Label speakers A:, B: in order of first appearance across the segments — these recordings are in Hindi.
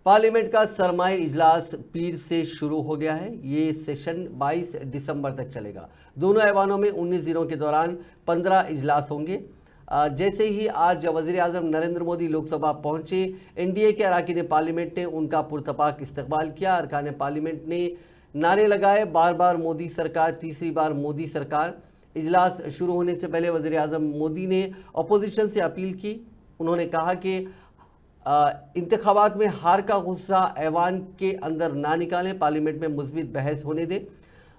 A: पार्लियामेंट का सरमाई इजलास पीर से शुरू हो गया है। ये सेशन 22 दिसंबर तक चलेगा। दोनों ऐवानों में 19 दिनों के दौरान 15 इजलास होंगे। जैसे ही आज वज़ीर आज़म नरेंद्र मोदी लोकसभा पहुंचे, एनडीए के अरकान पार्लियामेंट ने उनका पुरतपाक इस्तकबाल किया। अरकान पार्लियामेंट ने नारे लगाए, बार बार मोदी सरकार, तीसरी बार मोदी सरकार। इजलास शुरू होने से पहले वज़ीर आज़म मोदी ने अपोजिशन से अपील की। उन्होंने कहा कि इंतखाबात में हार का गुस्सा ऐवान के अंदर ना निकालें, पार्लियामेंट में मुस्बित बहस होने दें।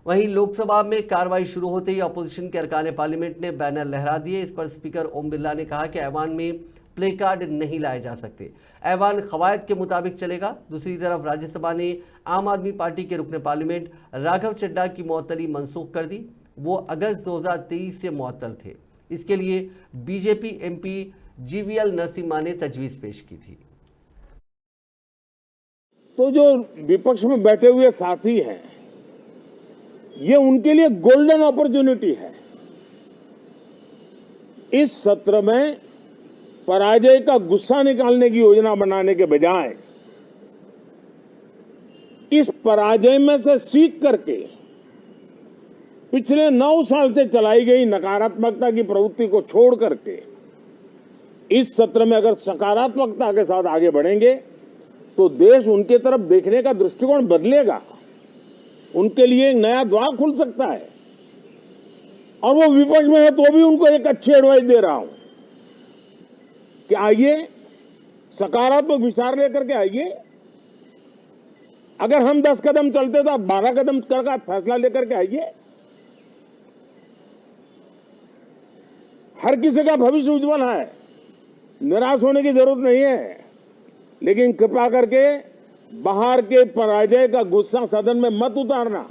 A: वहीं लोकसभा में कार्रवाई शुरू होते ही अपोजिशन के अरकान पार्लियामेंट ने बैनर लहरा दिए। इस पर स्पीकर ओम बिरला ने कहा कि ऐवान में प्ले कार्ड नहीं लाए जा सकते, ऐवान कवायद के मुताबिक चलेगा। दूसरी तरफ राज्यसभा ने आम आदमी पार्टी के रुकने पार्लियामेंट राघव चड्ढा की मुअत्तली मनसूख कर दी। वो अगस्त 2023 से मुअत्तल थे। इसके लिए बीजेपी एमपी जीवीएल नरसिम्हा ने तजवीज पेश की थी।
B: तो जो विपक्ष में बैठे हुए साथी हैं, ये उनके लिए गोल्डन अपॉर्चुनिटी है। इस सत्र में पराजय का गुस्सा निकालने की योजना बनाने के बजाय इस पराजय में से सीख करके पिछले 9 साल से चलाई गई नकारात्मकता की प्रवृत्ति को छोड़ करके इस सत्र में अगर सकारात्मकता के साथ आगे बढ़ेंगे तो देश उनके तरफ देखने का दृष्टिकोण बदलेगा, उनके लिए एक नया द्वार खुल सकता है। और वो विपक्ष में है तो भी उनको एक अच्छी एडवाइस दे रहा हूं कि आइए, सकारात्मक विचार लेकर के आइए। अगर हम 10 कदम चलते तो आप 12 कदम करके फैसला लेकर के आइए। हर किसी का भविष्य उज्जवल है, निराश होने की जरूरत नहीं है, लेकिन कृपा करके बाहर के पराजय का गुस्सा सदन में मत उतारना।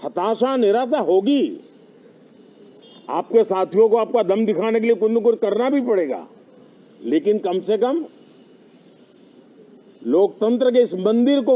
B: हताशा, निराशा होगी, आपके साथियों को आपका दम दिखाने के लिए कुछ न कुछ करना भी पड़ेगा, लेकिन कम से कम लोकतंत्र के इस मंदिर को